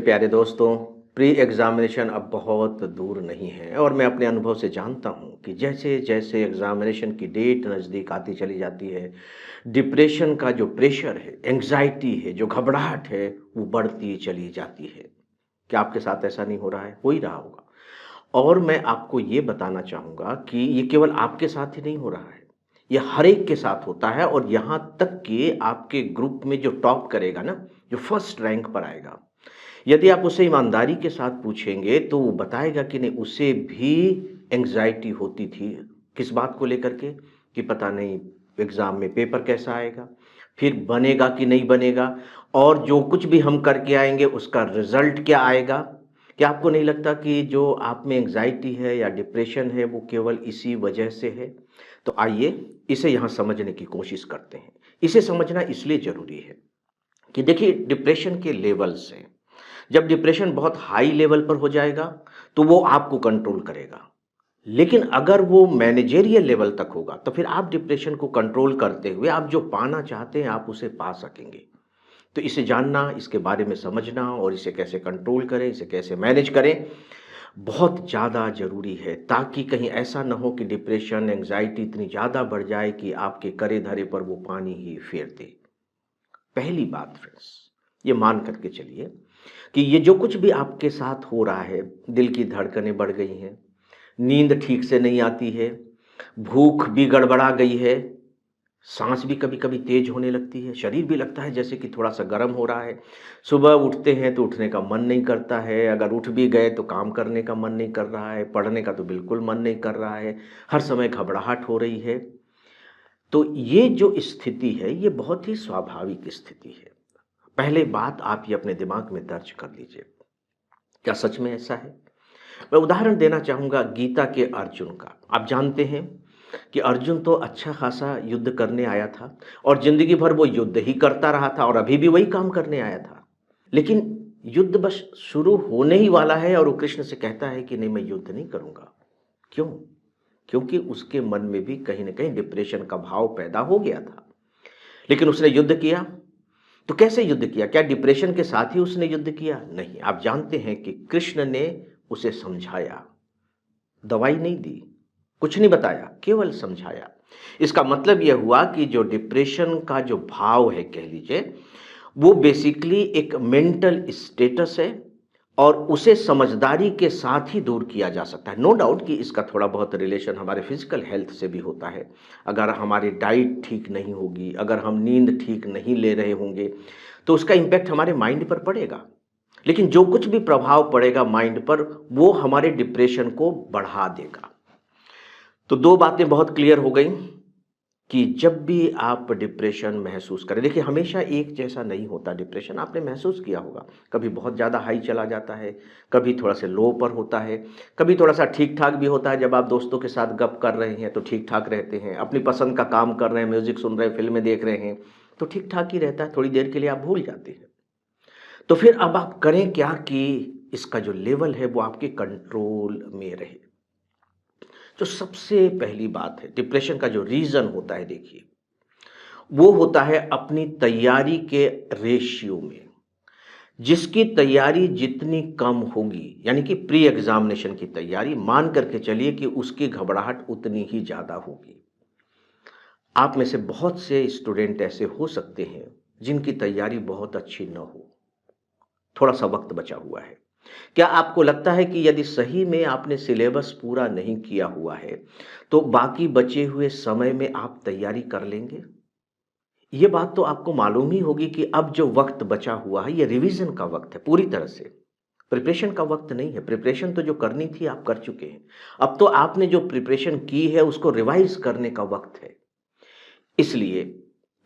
प्यारे दोस्तों, pre examination अब बहुत दूर नहीं है और मैं अपने अनुभव से जानता हूँ कि जैसे-जैसे एग्ज़ामिनेशन की डेट नज़दीक आती चली जाती है, डिप्रेशन का जो प्रेशर है, एंग्ज़ायटी है, जो घबराहट है, वो बढ़ती चली जाती है। क्या आपके साथ ऐसा नहीं हो रहा है? हो ही रहा होगा। और मैं आपको ये बताना चाहूँगा कि ये केवल आपके साथ ही नहीं हो रहा है, ये हर एक के साथ होता है और यहाँ तक कि आपके ग्रुप में जो टॉप करेगा ना, जो फर्स्ट रैंक पर आएगा, यदि आप उससे ईमानदारी के साथ पूछेंगे तो वो बताएगा कि नहीं उसे भी एंग्जायटी होती थी। किस बात को लेकर के? कि पता नहीं एग्ज़ाम में पेपर कैसा आएगा, फिर बनेगा कि नहीं बनेगा और जो कुछ भी हम करके आएँगे उसका रिज़ल्ट क्या आएगा? क्या आपको नहीं लगता कि जो आप में एंग्जायटी है या डिप्रेशन है वो केवल इसी वजह से है? तो आइए इसे यहाँ समझने की कोशिश करते हैं। इसे समझना इसलिए ज़रूरी है कि देखिए डिप्रेशन के लेवल्स हैं। जब डिप्रेशन बहुत हाई लेवल पर हो जाएगा, तो वो आपको कंट्रोल करेगा। लेकिन अगर वो मैनेजेरियल लेवल तक होगा, तो फिर आप डिप्रेशन को कंट्रोल करते हुए आप जो पाना चाहते हैं, आप उसे पा सकेंगे। तो इसे जानना, इसके बारे में समझना और इसे कैसे कंट्रोल करें, इसे कैसे मैनेज करें, बहुत ज़्यादा ज़रूरी है, ताकि कहीं ऐसा ना हो कि डिप्रेशन, एंग्ज़ायटी इतनी ज़्यादा बढ़ जाए कि आपके करे-धरे पर वो पानी ही फेर दे। पहली बात फ्रेंड्स, ये मान कर के चलिए कि ये जो कुछ भी आपके साथ हो रहा है, दिल की धड़कनें बढ़ गई हैं, नींद ठीक से नहीं आती है, भूख भी गड़बड़ा गई है, साँस भी कभी-कभी तेज़ होने लगती है, शरीर भी लगता है जैसे कि थोड़ा-सा गर्म हो रहा है। सुबह उठते हैं तो उठने का मन नहीं करता है, अगर उठ भी गए तो काम करने का मन नहीं कर रहा है, पढ़ने का तो बिल्कुल मन नहीं कर रहा है, हर समय घबराहट हो रही है। तो ये जो स्थिति है, ये बहुत ही स्वाभाविक स्थिति है। पहले बात आप ये अपने दिमाग में दर्ज कर लीजिए, क्या सच में ऐसा है? मैं उदाहरण देना चाहूँगा गीता के अर्जुन का। आप जानते हैं कि अर्जुन तो अच्छा खासा युद्ध करने आया था और ज़िंदगी भर वो युद्ध ही करता रहा था और अभी भी वही काम करने आया था। लेकिन युद्ध बस शुरू होने ही वाला है और वो कृष्ण से कहता है कि नहीं मैं युद्ध नहीं करूँगा। क्यों? क्योंकि उसके मन में भी कहीं न कहीं डिप्रेशन का भाव पैदा हो गया था। लेकिन उसने युद्ध किया, तो कैसे युद्ध किया? क्या डिप्रेशन के साथ ही उसने युद्ध किया? नहीं, आप जानते हैं कि कृष्ण ने उसे समझाया, दवाई नहीं दी, कुछ नहीं बताया, केवल समझाया। इसका मतलब यह हुआ कि जो डिप्रेशन का जो भाव है कह लीजिए, वो बेसिकली एक मेंटल स्टेटस है और उसे समझदारी के साथ ही दूर किया जा सकता है। नो डाउट कि इसका थोड़ा बहुत रिलेशन हमारे फिजिकल हेल्थ से भी होता है। अगर हमारी डाइट ठीक नहीं होगी, अगर हम नींद ठीक नहीं ले रहे होंगे, तो उसका इम्पैक्ट हमारे माइंड पर पड़ेगा। लेकिन जो कुछ भी प्रभाव पड़ेगा माइंड पर, वो हमारे डिप्रेशन को बढ़ा देगा। तो 2 बातें बहुत क्लियर हो गई कि जब भी आप डिप्रेशन महसूस करें, देखिए हमेशा एक जैसा नहीं होता डिप्रेशन, आपने महसूस किया होगा। कभी बहुत ज़्यादा हाई चला जाता है, कभी थोड़ा सा लो पर होता है, कभी थोड़ा-सा ठीक-ठाक भी होता है। जब आप दोस्तों के साथ गप कर रहे हैं तो ठीक-ठाक रहते हैं, अपनी पसंद का काम कर रहे हैं, म्यूज़िक सुन रहे हैं, फ़िल्में देख रहे हैं, तो ठीक-ठाक ही रहता है, थोड़ी देर के लिए आप भूल जाते हैं। तो फिर अब आप करें क्या कि इसका जो लेवल है वो आपके कंट्रोल में रहे। जो सबसे पहली बात है, डिप्रेशन का जो रीज़न होता है देखिए, वो होता है अपनी तैयारी के रेशियो में। जिसकी तैयारी जितनी कम होगी, यानी कि प्री एग्ज़ामिनेशन की तैयारी, मान कर के चलिए कि उसकी घबराहट उतनी ही ज़्यादा होगी। आप में से बहुत से स्टूडेंट ऐसे हो सकते हैं, जिनकी तैयारी बहुत अच्छी न हो, थोड़ा-सा वक़्त बचा हुआ है। क्या आपको लगता है कि यदि सही में आपने सिलेबस पूरा नहीं किया हुआ है, तो बाकी बचे हुए समय में आप तैयारी कर लेंगे? ये बात तो आपको मालूम ही होगी कि अब जो वक़्त बचा हुआ है, ये रिवीज़न का वक़्त है पूरी तरह से। प्रिपरेशन का वक़्त नहीं है, प्रिपरेशन तो जो करनी थी आप कर चुके हैं। अब तो आपने जो प्रिपरेशन की है, उसको रिवाइज़ करने का वक़्त है। इसलिए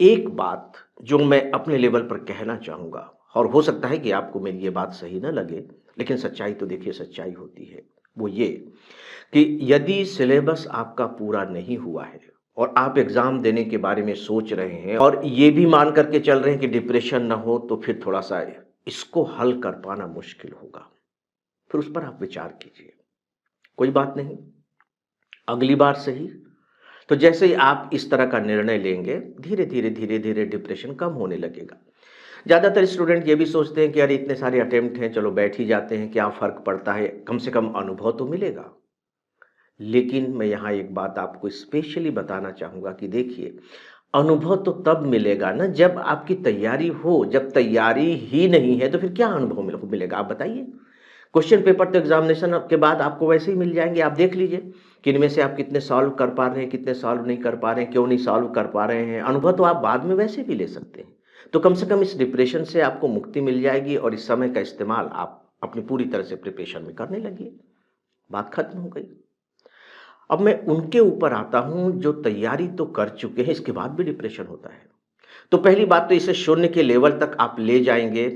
एक बात जो मैं अपने लेवल पर कहना चाहूँगा, और हो सकता है कि आपको मेरी ये बात सही ना लगे, लेकिन सच्चाई तो देखिए सच्चाई होती है। वो ये कि यदि सिलेबस आपका पूरा नहीं हुआ है और आप एग्ज़ाम देने के बारे में सोच रहे हैं और ये भी मान कर के चल रहे हैं कि डिप्रेशन ना हो, तो फिर थोड़ा-सा इसको हल कर पाना मुश्किल होगा। फिर उस पर आप विचार कीजिए। कोई बात नहीं, अगली बार सही। तो जैसे ही आप इस तरह का निर्णय लेंगे, धीरे-धीरे, धीरे-धीरे डिप्रेशन कम होने लगेगा। ज़्यादातर स्टूडेंट ये भी सोचते हैं कि यार इतने सारे अटेम्प्ट हैं, चलो बैठ ही जाते हैं, क्या फ़र्क पड़ता है, कम से कम अनुभव तो मिलेगा। लेकिन मैं यहाँ एक बात आपको स्पेशली बताना चाहूँगा कि देखिए, अनुभव तो तब मिलेगा ना जब आपकी तैयारी हो, जब तैयारी ही नहीं है तो फिर क्या अनुभव मिलेगा, आप बताइए? क्वेश्चन पेपर तो एग्ज़ामिनेशन के बाद आपको वैसे ही मिल जाएँगे, आप देख लीजिए कि इनमें से आप कितने सॉल्व कर पा रहे हैं, कितने सॉल्व नहीं कर पा रहे हैं, क्यों नहीं सॉल्व कर पा रहे हैं। अनुभव तो आप बाद में वैसे भी ले सकते हैं। तो कम से कम इस डिप्रेशन से आपको मुक्ति मिल जाएगी और इस समय का इस्तेमाल आप अपनी पूरी तरह से प्रिपरेशन में करने लगिए। बात खत्म हो गई। अब मैं उनके ऊपर आता हूँ जो तैयारी तो कर चुके हैं, इसके बाद भी डिप्रेशन होता है। तो पहली बात तो इसे शून्य के लेवल तक आप ले जाएँगे,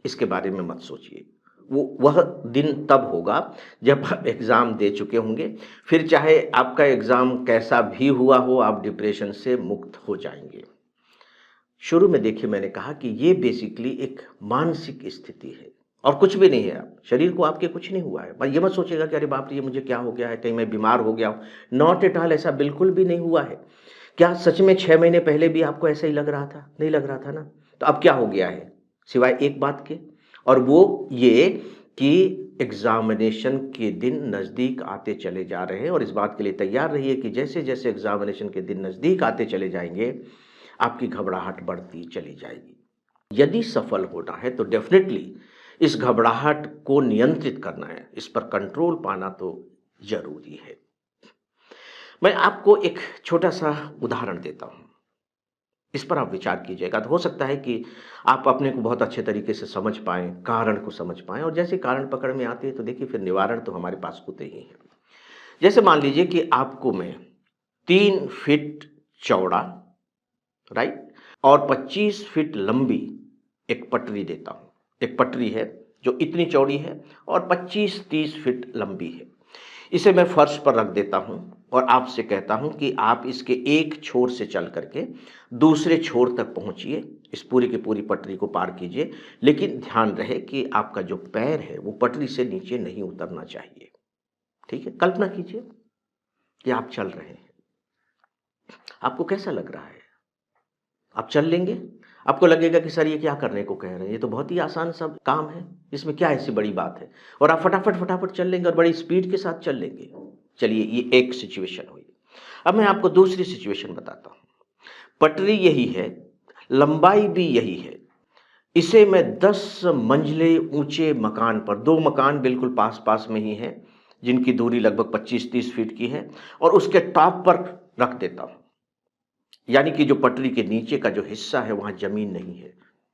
इसके बारे में मत सोचिए। वो वह दिन तब होगा जब आप एग्ज़ाम दे चुके होंगे, फिर चाहे आपका एग्ज़ाम कैसा भी हुआ हो, आप डिप्रेशन से मुक्त हो जाएँगे। शुरू में देखिए मैंने कहा कि ये बेसिकली एक मानसिक स्थिति है और कुछ भी नहीं है। आप शरीर को आपके कुछ नहीं हुआ है, पर ये मत सोचिएगा कि अरे बाप रे ये मुझे क्या हो गया है, कहीं मैं बीमार हो गया हूँ। नॉट एट ऑल, ऐसा बिल्कुल भी नहीं हुआ है। क्या सच में 6 महीने पहले भी आपको ऐसा ही लग रहा था? नहीं लग रहा था ना। तो अब क्या हो गया है सिवाय एक बात के, और वो ये कि एग्जामिनेशन के दिन नज़दीक आते चले जा रहे हैं और इस बात के लिए तैयार रहिए कि जैसे जैसे एग्जामिनेशन के दिन नज़दीक आते चले जाएंगे, आपकी घबराहट बढ़ती चली जाएगी। यदि सफल होना है तो डेफिनेटली इस घबराहट को नियंत्रित करना है, इस पर कंट्रोल पाना तो जरूरी है। मैं आपको एक छोटा सा उदाहरण देता हूं, इस पर आप विचार कीजिएगा। तो हो सकता है कि आप अपने को बहुत अच्छे तरीके से समझ पाएं, कारण को समझ पाएं, और जैसे कारण पकड़ में आते हैं तो देखिए फिर निवारण तो हमारे पास होते ही है। जैसे मान लीजिए कि आपको मैं 3 फीट चौड़ा, राइट, और 25 फीट लंबी एक पटरी देता हूँ। एक पटरी है जो इतनी चौड़ी है और 25-30 फीट लंबी है। इसे मैं फर्श पर रख देता हूँ और आपसे कहता हूँ कि आप इसके एक छोर से चल करके दूसरे छोर तक पहुँचिए, इस पूरी की पूरी पटरी को पार कीजिए, लेकिन ध्यान रहे कि आपका जो पैर है वो पटरी से नीचे नहीं उतरना चाहिए। ठीक है, कल्पना कीजिए कि आप चल रहे हैं। आपको कैसा लग रहा है? आप चल लेंगे? आपको लगेगा कि सर ये क्या करने को कह रहे हैं, ये तो बहुत ही आसान सा काम है, इसमें क्या ऐसी बड़ी बात है, और आप फटाफट फटाफट चल लेंगे और बड़ी स्पीड के साथ चल लेंगे। चलिए, ये एक सिचुएशन हुई। अब मैं आपको दूसरी सिचुएशन बताता हूँ। पटरी यही है, लंबाई भी यही है। इसे मैं 10 मंजिले ऊंचे मकान पर, दो मकान बिल्कुल पास पास में ही हैं, जिनकी दूरी लगभग 25-30 फीट की है, और उसके टॉप पर रख देता हूँ। यानी कि जो पटरी के नीचे का जो हिस्सा है वहां जमीन नहीं है,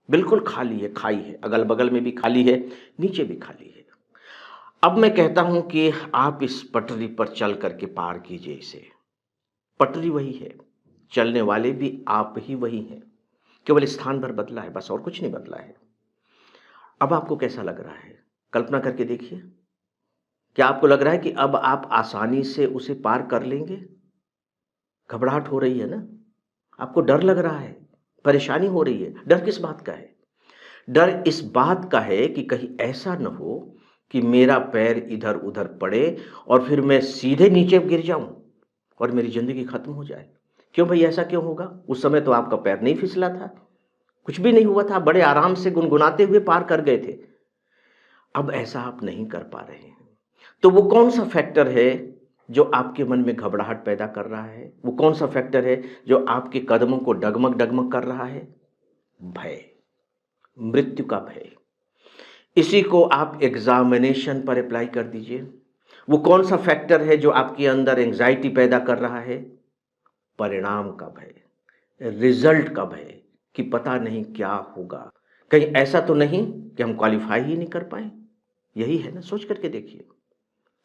बिल्कुल खाली है, खाई है, अगल बगल में भी खाली है, नीचे भी खाली है। अब मैं कहता हूं कि आप इस पटरी पर चल करके पार कीजिए इसे। पटरी वही है, चलने वाले भी आप ही वही हैं, केवल स्थान भर बदला है, बस, और कुछ नहीं बदला है। अब आपको कैसा लग रहा है? कल्पना करके देखिए। क्या आपको लग रहा है कि अब आप आसानी से उसे पार कर लेंगे? घबराहट हो रही है ना? आपको डर लग रहा है, परेशानी हो रही है। डर किस बात का है? डर इस बात का है कि कहीं ऐसा न हो कि मेरा पैर इधर उधर पड़े और फिर मैं सीधे नीचे गिर जाऊं और मेरी जिंदगी खत्म हो जाए। क्यों भाई, ऐसा क्यों होगा? उस समय तो आपका पैर नहीं फिसला था, कुछ भी नहीं हुआ था, बड़े आराम से गुनगुनाते हुए पार कर गए थे। अब ऐसा आप नहीं कर पा रहे हैं। तो वो कौन सा फैक्टर है जो आपके मन में घबराहट पैदा कर रहा है? वो कौन सा फैक्टर है जो आपके कदमों को डगमग डगमग कर रहा है? भय, मृत्यु का भय। इसी को आप एग्जामिनेशन पर अप्लाई कर दीजिए। वो कौन सा फैक्टर है जो आपके अंदर एंजाइटी पैदा कर रहा है? परिणाम का भय, रिजल्ट का भय, कि पता नहीं क्या होगा, कहीं ऐसा तो नहीं कि हम क्वालिफाई ही नहीं कर पाए। यही है ना, सोच करके देखिए।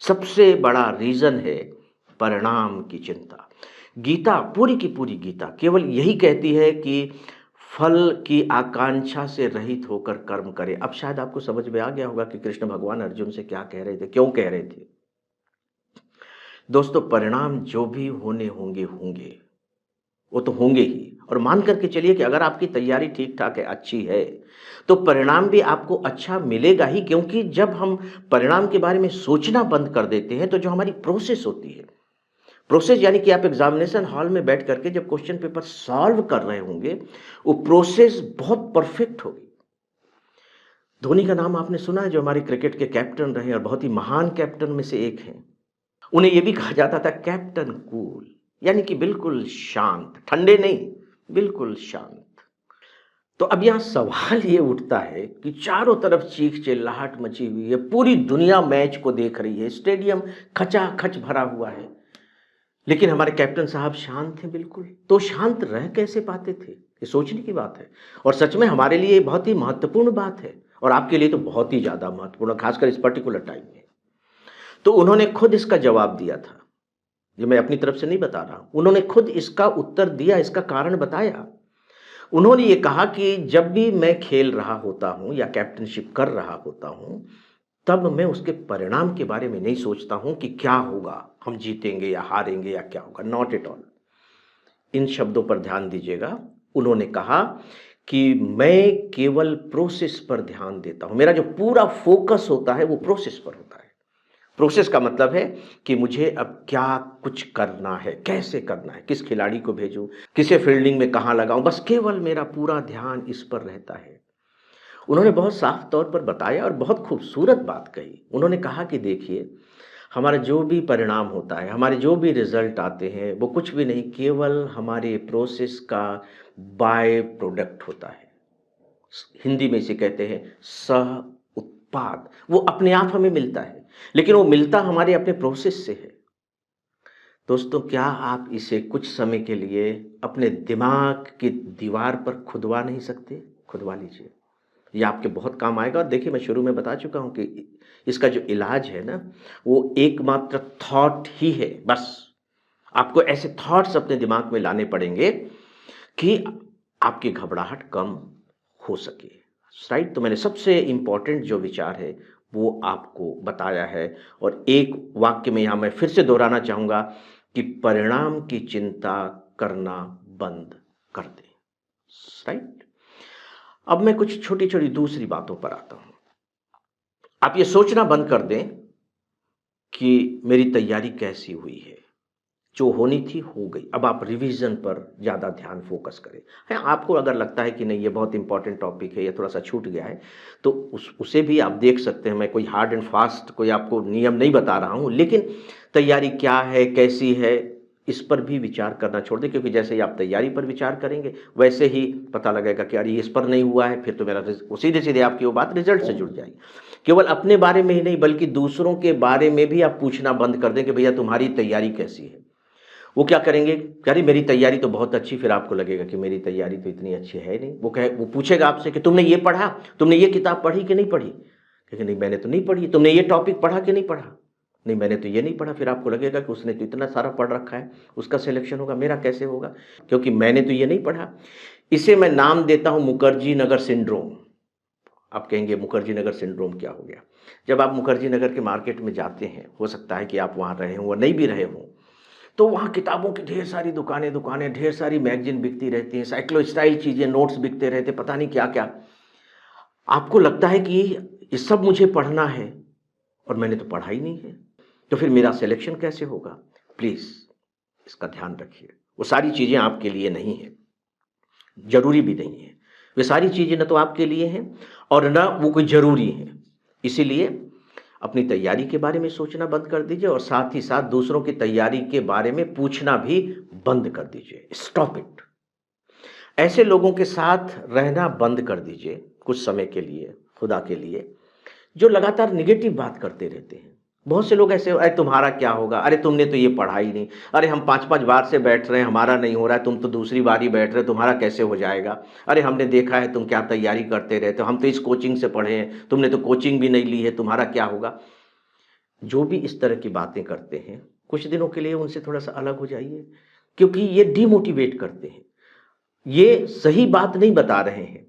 सबसे बड़ा रीजन है परिणाम की चिंता। गीता, पूरी की पूरी गीता केवल यही कहती है कि फल की आकांक्षा से रहित होकर कर्म करे। अब शायद आपको समझ में आ गया होगा कि कृष्ण भगवान अर्जुन से क्या कह रहे थे, क्यों कह रहे थे। दोस्तों, परिणाम जो भी होने होंगे होंगे, वो तो होंगे ही, और मान करके चलिए कि अगर आपकी तैयारी ठीक ठाक है, अच्छी है, तो परिणाम भी आपको अच्छा मिलेगा ही। क्योंकि जब हम परिणाम के बारे में सोचना बंद कर देते हैं तो जो हमारी प्रोसेस होती है, प्रोसेस यानी कि आप एग्जामिनेशन हॉल में बैठ करके जब क्वेश्चन पेपर सॉल्व कर रहे होंगे, वो प्रोसेस बहुत परफेक्ट होगी, धोनी का नाम आपने सुना है, जो हमारे क्रिकेट के कैप्टन रहे और बहुत ही महान कैप्टन में से एक हैं। उन्हें ये भी कहा जाता था कैप्टन कूल, यानी कि बिल्कुल शांत, ठंडे नहीं, बिल्कुल शांत। तो अब यहाँ सवाल ये उठता है कि चारों तरफ चीख चिल्लाहट मची हुई है, पूरी दुनिया मैच को देख रही है, स्टेडियम खचाखच भरा हुआ है, लेकिन हमारे कैप्टन साहब शांत थे बिल्कुल। तो शांत रह कैसे पाते थे? ये सोचने की बात है, और सच में हमारे लिए बहुत ही महत्वपूर्ण बात है, और आपके लिए तो बहुत ही ज़्यादा महत्वपूर्ण, खासकर इस पर्टिकुलर टाइम में। तो उन्होंने खुद इसका जवाब दिया था, ये मैं अपनी तरफ से नहीं बता रहा हूँ, उन्होंने खुद इसका उत्तर दिया, इसका कारण बताया। उन्होंने ये कहा कि जब भी मैं खेल रहा होता हूँ या कैप्टनशिप कर रहा होता हूँ, तब मैं उसके परिणाम के बारे में नहीं सोचता हूँ कि क्या होगा, हम जीतेंगे या हारेंगे या क्या होगा, नॉट एट ऑल। इन शब्दों पर ध्यान दीजिएगा। उन्होंने कहा कि मैं केवल प्रोसेस पर ध्यान देता हूँ, मेरा जो पूरा फोकस होता है वो प्रोसेस पर होता है। प्रोसेस का मतलब है कि मुझे अब क्या कुछ करना है, कैसे करना है, किस खिलाड़ी को भेजूं, किसे फील्डिंग में कहाँ लगाऊं, बस केवल मेरा पूरा ध्यान इस पर रहता है। उन्होंने बहुत साफ तौर पर बताया और बहुत खूबसूरत बात कही। उन्होंने कहा कि देखिए, हमारा जो भी परिणाम होता है, हमारे जो भी रिजल्ट आते हैं, वो कुछ भी नहीं, केवल हमारे प्रोसेस का बाय प्रोडक्ट होता है। हिंदी में इसे कहते हैं सह उत्पाद। वो अपने आप हमें मिलता है, लेकिन वो मिलता हमारे अपने प्रोसेस से है। दोस्तों, क्या आप इसे कुछ समय के लिए अपने दिमाग की दीवार पर खुदवा नहीं सकते? खुदवा लीजिए, ये आपके बहुत काम आएगा। और देखिए, मैं शुरू में बता चुका हूँ कि इसका जो इलाज है ना, वो एकमात्र थॉट ही है। बस आपको ऐसे थॉट्स अपने दिमाग में लाने पड़ेंगे कि आपकी घबराहट कम हो सके। राइट? तो मैंने सबसे इम्पोर्टेंट जो विचार है वो आपको बताया है, और एक वाक्य में यहाँ मैं फिर से दोहराना चाहूँगा कि परिणाम की चिंता करना बंद कर दें। राइट? अब मैं कुछ छोटी छोटी दूसरी बातों पर आता हूँ। आप ये सोचना बंद कर दें कि मेरी तैयारी कैसी हुई है, जो होनी थी हो गई, अब आप रिवीजन पर ज़्यादा ध्यान फोकस करें। है, आपको अगर लगता है कि नहीं ये बहुत इंपॉर्टेंट टॉपिक है, ये थोड़ा सा छूट गया है, तो उसे भी आप देख सकते हैं। मैं कोई हार्ड एंड फास्ट कोई आपको नियम नहीं बता रहा हूँ, लेकिन तैयारी क्या है, कैसी है, इस पर भी विचार करना छोड़ दें, क्योंकि जैसे ही आप तैयारी पर विचार करेंगे, वैसे ही पता लगेगा कि अरे इस पर नहीं हुआ है, फिर तो मेरा वो सीधे सीधे आपकी वो बात रिजल्ट से जुड़ जाएगी। केवल अपने बारे में ही नहीं, बल्कि दूसरों के बारे में भी आप पूछना बंद कर दें कि भैया तुम्हारी तैयारी कैसी है। वो क्या करेंगे कि अरे मेरी तैयारी तो बहुत अच्छी, फिर आपको लगेगा कि मेरी तैयारी तो इतनी अच्छी है नहीं। वो पूछेगा आपसे कि तुमने ये पढ़ा, तुमने ये किताब पढ़ी कि नहीं पढ़ी, क्योंकि नहीं मैंने तो नहीं पढ़ी। तुमने ये टॉपिक पढ़ा कि नहीं पढ़ा, नहीं मैंने तो ये नहीं पढ़ा। फिर आपको लगेगा कि उसने तो इतना सारा पढ़ रखा है, उसका सिलेक्शन होगा, मेरा कैसे होगा, क्योंकि मैंने तो ये नहीं पढ़ा। इसे मैं नाम देता हूँ मुखर्जी नगर सिंड्रोम। आप कहेंगे मुखर्जी नगर सिंड्रोम क्या हो गया? जब आप मुखर्जी नगर के मार्केट में जाते हैं, हो सकता है कि आप वहाँ रहे हों, नहीं भी रहे हों, तो वहाँ किताबों की ढेर सारी दुकानें दुकानें, ढेर सारी मैगजीन बिकती रहती हैं, साइक्लो स्टाइल चीज़ें, नोट्स बिकते रहते, पता नहीं क्या क्या। आपको लगता है कि ये सब मुझे पढ़ना है, और मैंने तो पढ़ा ही नहीं है, तो फिर मेरा सिलेक्शन कैसे होगा? प्लीज़ इसका ध्यान रखिए। वो सारी चीज़ें आपके लिए नहीं हैं, ज़रूरी भी नहीं है। वे सारी चीज़ें न तो आपके लिए हैं और न वो कोई ज़रूरी हैं। इसीलिए अपनी तैयारी के बारे में सोचना बंद कर दीजिए, और साथ ही साथ दूसरों की तैयारी के बारे में पूछना भी बंद कर दीजिए। Stop it. ऐसे लोगों के साथ रहना बंद कर दीजिए कुछ समय के लिए, खुदा के लिए, जो लगातार निगेटिव बात करते रहते हैं। बहुत से लोग ऐसे, अरे तुम्हारा क्या होगा, अरे तुमने तो ये पढ़ा ही नहीं, अरे हम 5-5 बार से बैठ रहे हैं, हमारा नहीं हो रहा है, तुम तो दूसरी बार ही बैठ रहे हो, तुम्हारा कैसे हो जाएगा, अरे हमने देखा है तुम क्या तैयारी करते रहते हो, हम तो इस कोचिंग से पढ़े हैं, तुमने तो कोचिंग भी नहीं ली है, तुम्हारा क्या होगा। जो भी इस तरह की बातें करते हैं, कुछ दिनों के लिए उनसे थोड़ा सा अलग हो जाइए, क्योंकि ये डिमोटिवेट करते हैं। ये सही बात नहीं बता रहे हैं,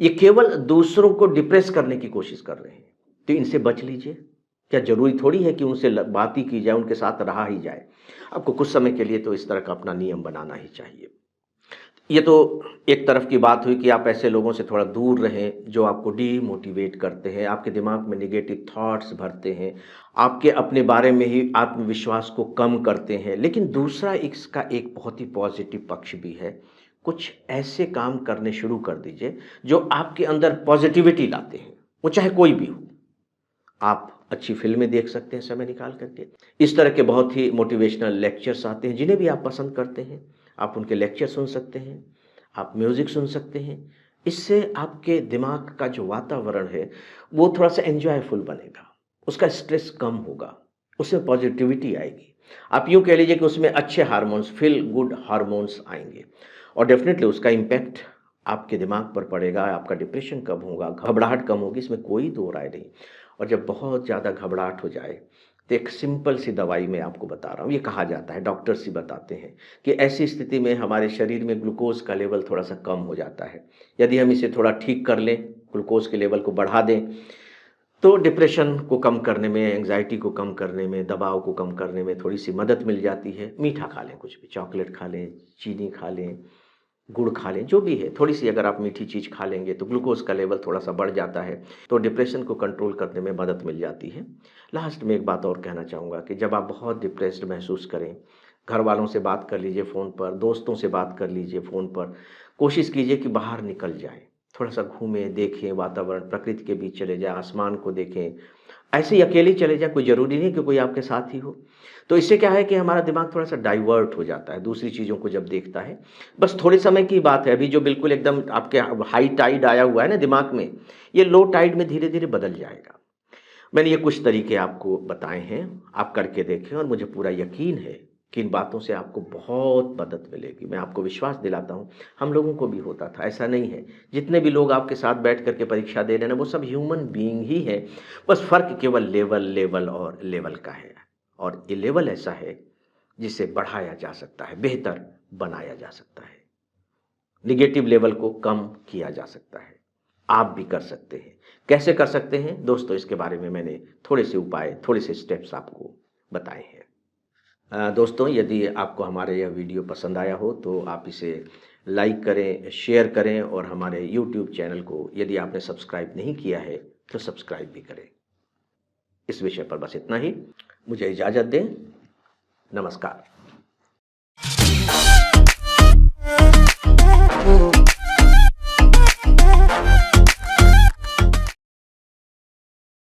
ये केवल दूसरों को डिप्रेस करने की कोशिश कर रहे हैं। तो इनसे बच लीजिए। क्या जरूरी थोड़ी है कि उनसे बात ही की जाए, उनके साथ रहा ही जाए। आपको कुछ समय के लिए तो इस तरह का अपना नियम बनाना ही चाहिए। ये तो एक तरफ की बात हुई कि आप ऐसे लोगों से थोड़ा दूर रहें जो आपको डीमोटिवेट करते हैं, आपके दिमाग में नेगेटिव थॉट्स भरते हैं, आपके अपने बारे में ही आत्मविश्वास को कम करते हैं। लेकिन दूसरा इसका एक बहुत ही पॉजिटिव पक्ष भी है। कुछ ऐसे काम करने शुरू कर दीजिए जो आपके अंदर पॉजिटिविटी लाते हैं। वो चाहे कोई भी हो। आप अच्छी फ़िल्में देख सकते हैं समय निकाल कर के। इस तरह के बहुत ही मोटिवेशनल लेक्चर्स आते हैं, जिन्हें भी आप पसंद करते हैं, आप उनके लेक्चर सुन सकते हैं, आप म्यूज़िक सुन सकते हैं। इससे आपके दिमाग का जो वातावरण है, वो थोड़ा-सा एन्जॉयफुल बनेगा, उसका स्ट्रेस कम होगा, उसमें पॉज़िटिविटी आएगी। आप यूँ कह लीजिए कि उसमें अच्छे हार्मोन्स, फ़ील गुड हार्मोन्स आएँगे और डेफ़िनिटली उसका इम्पैक्ट आपके दिमाग पर पड़ेगा, आपका डिप्रेशन कम होगा, घबराहट कम होगी, इसमें कोई दो राय नहीं। और जब बहुत ज़्यादा घबराहट हो जाए, तो एक सिंपल सी दवाई मैं आपको बता रहा हूँ, ये कहा जाता है, डॉक्टर्स ही बताते हैं कि ऐसी स्थिति में हमारे शरीर में ग्लूकोज़ का लेवल थोड़ा-सा कम हो जाता है। यदि हम इसे थोड़ा ठीक कर लें, ग्लूकोज़ के लेवल को बढ़ा दें, तो डिप्रेशन को कम करने में, एंग्ज़ायटी को कम करने में, दबाव को कम करने में थोड़ी-सी मदद मिल जाती है। मीठा खा लें कुछ भी, चॉकलेट खा लें, चीनी खा लें, गुड़ खा लें, जो भी है, थोड़ी-सी अगर आप मीठी चीज़ खा लेंगे तो ग्लूकोज़ का लेवल थोड़ा-सा बढ़ जाता है, तो डिप्रेशन को कंट्रोल करने में मदद मिल जाती है। लास्ट में एक बात और कहना चाहूँगा कि जब आप बहुत डिप्रेस्ड महसूस करें, घरवालों से बात कर लीजिए फ़ोन पर, दोस्तों से बात कर लीजिए फ़ोन पर, कोशिश कीजिए कि बाहर निकल जाएँ, थोड़ा-सा घूमें, देखें वातावरण, प्रकृति के बीच चले जाएँ, आसमान को देखें। ऐसे ही अकेले ही चले जाएँ, कोई ज़रूरी नहीं कि कोई आपके साथ ही हो। तो इससे क्या है कि हमारा दिमाग थोड़ा-सा डाइवर्ट हो जाता है दूसरी चीज़ों को जब देखता है। बस थोड़े समय की बात है, अभी जो बिल्कुल एकदम आपके हाई टाइड आया हुआ है ना दिमाग में, ये लो टाइड में धीरे-धीरे बदल जाएगा। मैंने ये कुछ तरीके आपको बताए हैं, आप करके देखें और मुझे पूरा यकीन है कि इन बातों से आपको बहुत मदद मिलेगी। मैं आपको विश्वास दिलाता हूँ, हम लोगों को भी होता था, ऐसा नहीं है। जितने भी लोग आपके साथ बैठ कर के परीक्षा दे रहे हैं ना, वो सब ह्यूमन बीइंग ही हैं, बस फ़र्क केवल लेवल और लेवल का है। और ये लेवल ऐसा है, जिसे बढ़ाया जा सकता है, बेहतर बनाया जा सकता है। नेगेटिव लेवल को कम किया जा सकता है। आप भी कर सकते हैं। कैसे कर सकते हैं? दोस्तों इसके बारे में मैंने थोड़े से उपाय, थोड़े से स्टेप्स आपको बताए हैं। दोस्तों यदि आपको हमारा यह वीडियो पसंद आया हो तो आप इसे लाइक करें, शेयर करें और हमारे यूट्यूब चैनल को यदि आपने सब्सक्राइब नहीं किया है तो सब्सक्राइब भी करें। इस विषय पर बस इतना ही। मुझे इजाज़त दें। नमस्कार।